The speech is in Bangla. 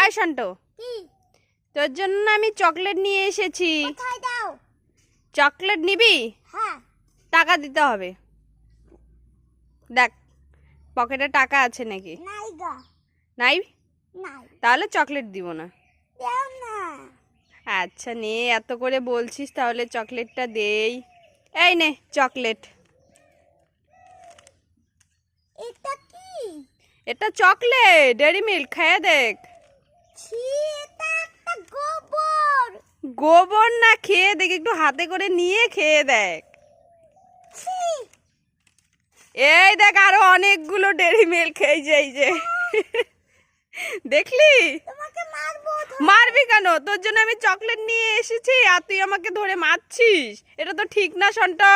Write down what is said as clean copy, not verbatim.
আয় শান্ত, তোর জন্য আমি চকলেট নিয়ে এসেছি। চকলেট নিবি? টাকা দিতে হবে। দেখ পকেটে টাকা আছে নাকি? নাই? তাহলে চকলেট দিব না। আচ্ছা নে, এত করে বলছিস তাহলে চকলেটটা দেই। এই নে চকলেট। এটা চকলেট ডেয়ারি মিল্ক, খেয়ে দেখ। গোবর না, খেয়ে দেখ, একটু হাতে করে নিয়ে খেয়ে দেখ। এই দেখ আরো অনেকগুলো ডেয়ারি মিল্ক, এই যে দেখলি? মারবি কেন? তোর জন্য আমি চকলেট নিয়ে এসেছি আর তুই আমাকে ধরে মারছিস, এটা তো ঠিক না সন্টা।